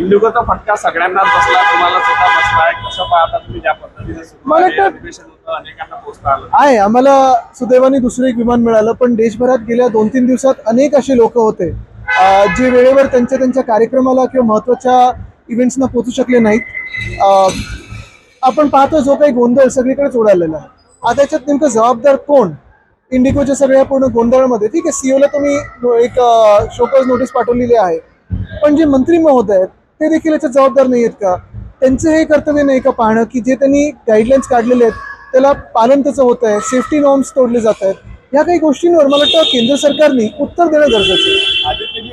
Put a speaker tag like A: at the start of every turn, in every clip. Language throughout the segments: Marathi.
A: इंडिगोचा फटका सगळ्यांनाच बसला, तुम्हाला सुद्धा बसलाय. कसं पाहता तुम्ही ज्या पद्धतीने अधिवेशन होतं, अनेकांना पोहोचता आलं
B: आहे. आम्हाला सुदैवाने दुसरं एक विमान मिळालं, पण देशभरात गेल्या 2-3 दिवसात अनेक असे लोक होते जे वेळेवर त्यांच्या कार्यक्रमाला किंवा महत्वाच्या इव्हेंट्सना पोहोचू शकले नाहीत. आपण पाहतो जो काही गोंधळ सगळीकडेच उडालेला आहे. आता याच्यात नेमकं जबाबदार कोण? इंडिगोच्या सगळ्या पूर्ण गोंधळामध्ये ठीक आहे, सीओला तुम्ही एक शोकॉज नोटीस पाठवलेली आहे, पण जे मंत्री महोदय आहेत ते देखील याच्यात जबाबदार नाही आहेत का? त्यांचं हे कर्तव्य नाही का पाहणं की जे त्यांनी गाईडलाईन्स काढलेले आहेत त्याला पालन त्याचं होत आहे, सेफ्टी नॉर्म्स तोडले जात आहेत. या काही गोष्टींवर मला वाटतं केंद्र सरकारने उत्तर देणं गरजेचं आहे.
C: आदित्यजी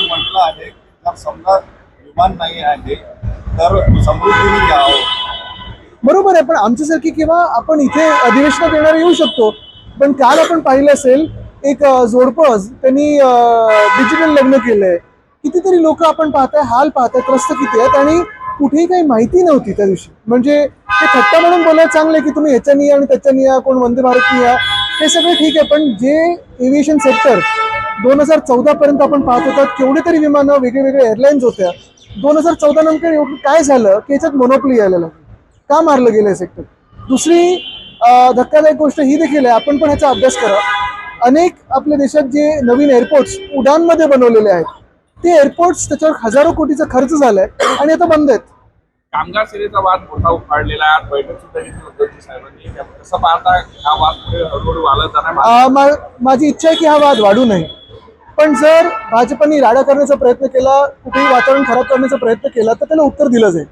C: म्हटलं आहे की जर समजा विमान नाही आहे तर समृद्धीने यावं.
B: बरोबर आहे, पण आमच्यासारखी किंवा आपण इथे अधिवेशनात येणारे येऊ शकतो, पण काल आपण पाहिलं असेल एक जोडपं त्यांनी डिजिटल लग्न केलंय. कितीतरी लोक आपण पाहताय, हाल पाहताय, त्रस्त किती आहेत आणि कुठेही काही माहिती नव्हती त्या दिवशी. म्हणजे ते थट्टा म्हणून बोलायला चांगलं आहे की तुम्ही ह्याच्यानी या आणि त्याच्यानी या, कोण वंदे भारतनी या, हे सगळं ठीक आहे, पण जे एव्हिएशन सेक्टर 2014 पर्यंत आपण पाहत होतात, केवढे तरी विमानं वेगवेगळ्या एअरलाईन्स होत्या. 2014 नंतर काय झालं की याच्यात मोनोपली यायला लागली. का मारलं गेलं सेक्टर? दुसरी धक्कादायक गोष्ट ही देखील आहे, आपण पण ह्याचा अभ्यास करा. अनेक आपल्या देशात जे नवीन एअरपोर्ट्स उडानमध्ये बनवलेले आहेत, ते एअरपोर्ट्स त्याच्यावर हजारो कोटीचा खर्च झालाय आणि आता बंद आहेत.
A: कामगार सेनेचा वाद मोठा उफाळलेला आहे. आज बैठक सुद्धा घेतली होती साहेबांनी. कसं पाहता हा वाद पुढे हळूहळू वाढत जाणार?
B: माझी इच्छा आहे की हा वाद वाढू नये, पण जर भाजपने राडा करण्याचा प्रयत्न केला, कुठेही वातावरण खराब करण्याचा प्रयत्न केला तर त्याला उत्तर दिलं जाईल.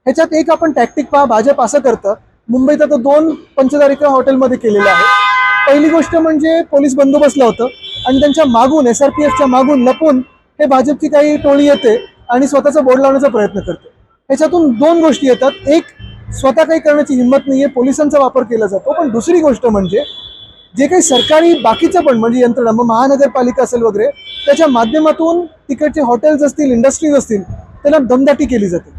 B: ह्याच्यात एक आपण टॅक्टिक पहा. भाजप असं करतं, मुंबईत आता 2 पंचतारिका हॉटेलमध्ये केलेलं आहे. पहिली गोष्ट म्हणजे पोलीस बंदोबस्त लावतं आणि त्यांच्या मागून SRPFच्या मागून लपून हे भाजपची काही टोळी येते आणि स्वतःचा बोर्ड लावण्याचा प्रयत्न करते. ह्याच्यातून 2 गोष्टी येतात. एक, स्वतः काही करण्याची हिंमत नाहीये, पोलिसांचा वापर केला जातो. पण दुसरी गोष्ट म्हणजे जे काही सरकारी बाकीचं पण म्हणजे यंत्रणा, मग महानगरपालिका असेल वगैरे, त्याच्या माध्यमातून तिकडचे हॉटेल्स असतील, इंडस्ट्रीज असतील, त्यांना दमदाटी केली जाते.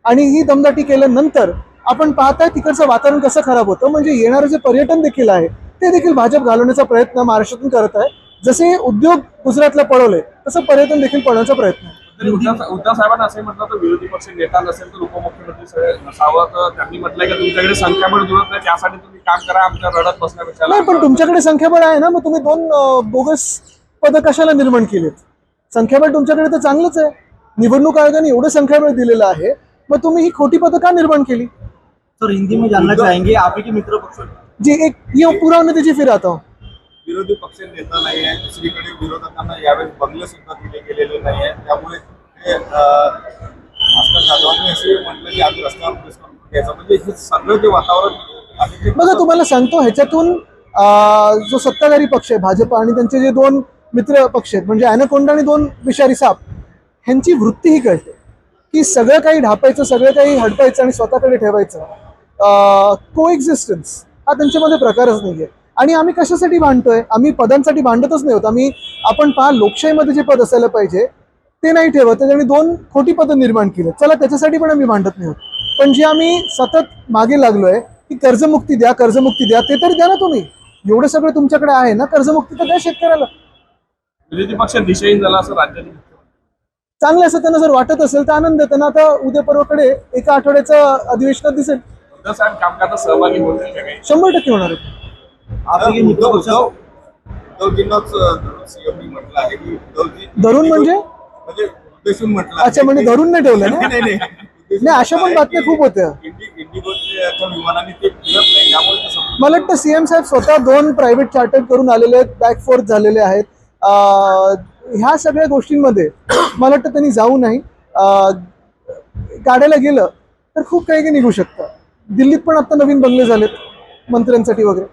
B: आणि ही दमदाटी केल्यानंतर आपण पाहताय तिकडचं वातावरण कसं खराब होतं. म्हणजे येणारं जे पर्यटन देखील आहे ते देखील भाजप घालवण्याचा प्रयत्न महाराष्ट्रातून करत आहे. जसे उद्योग गुजरातला पळवले तसं पर्यटन देखील पळवण्याचा प्रयत्न आहे.
A: उद्धव साहेबांना असे म्हटलं तर विरोधी पक्ष नेता नसेल तर उपमुख्यमंत्री नसावं. तर त्यांनी म्हटलंय की तुमच्याकडे संख्याबळ जुळत नाही, त्यासाठी तुम्ही काम करा, आमच्या रडत बसण्यापेक्षा.
B: नाही, पण तुमच्याकडे संख्याबळ आहे ना, मग तुम्ही 2 बोगस पदं कशाला निर्माण केलीत? संख्याबळ तुमच्याकडे तर चांगलंच आहे. निवडणूक आयोगाने एवढं संख्याबळ दिलेलं आहे, मग तुम्ही ही खोटी पदं का निर्माण केली?
D: सर, हिंदी में जानना चाहेंगे आपके मित्र पक्ष
B: जी एक ये पूरा नतीजे फिर आता हूँ.
C: विरोधी पक्ष नेता नाही आहे, दुसरीकडे विरोधकांना यावेळेस बंगले सुद्धा दिले गेलेले नाही आहे. त्यामुळे भास्कर जाधवांनी असे म्हटलं की आम्ही रस्त्यावर प्रेस कॉन्फरन्स घ्यायचं. म्हणजे हे सगळं जे वातावरण
B: बघा, तुम्हाला सांगतो ह्याच्यातून जो सत्ताधारी पक्ष आहे भाजप आणि त्यांचे जे 2 मित्र पक्ष आहेत म्हणजे ॲनाकोंडा आणि 2 विषारी साप, ह्यांची वृत्ती ही कळते की सगळं काही ढापायचं, सगळं काही हडपायचं आणि स्वतःकडे ठेवायचं. को एक्झिस्टन्स हा त्यांच्यामध्ये प्रकारच नाही आहे. आणि आम्ही कशासाठी भांडतोय? आम्ही पदांसाठी भांडतच नाही होत. आपण पहा, लोकशाहीमध्ये जे पद असायला पाहिजे ते नाही ठेवत, त्याच्याने 2 खोटी पदं निर्माण केली. चला, त्याच्यासाठी पण आम्ही भांडत नाही होत, पण जे आम्ही सतत मागे लागलोय की कर्जमुक्ती द्या, कर्जमुक्ती द्या, ते तरी द्या ना तुम्ही. एवढं सगळं तुमच्याकडे आहे ना, कर्जमुक्ती तर द्या शेतकऱ्याला.
A: विरोधी पक्ष दिशाहीन झाला असं राज्याचे
B: चांगलं असं त्यांना जर वाटत असेल तर आनंद आहे. त्यांना आता उद्या परवाकडे एका आठवड्याचं अधिवेशनात दिसेल.
A: उद्धव साहेब कामकाजात सहभागी होतील का काही?
B: 100% होणार आहे.
C: उद्धवजींनाच सीएमनी म्हटलं आहे की उद्धवजी
B: धरून म्हणजे
C: उद्देशून म्हटलं.
B: अच्छा, म्हणजे धरून नाही ठेवलं ना?
C: नाही,
B: नाही, अशा पण बातम्या खूप होत्या.
C: इंडिगोच्या विमानाने ते फिरत नाही, त्यामुळे
B: मला वाटतं सीएम साहेब स्वतः 2 प्रायव्हेट चार्टर करून आलेले आहेत, बॅकफोर्थ झालेले आहेत. ह्या सगळ्या गोष्टींमध्ये मला वाटतं त्यांनी जाऊ नाही. काढायला गेलं तर खूप काही निघू शकतं. दिल्लीत पण आता नवीन बंगले झालेत मंत्र्यांसाठी वगैरे.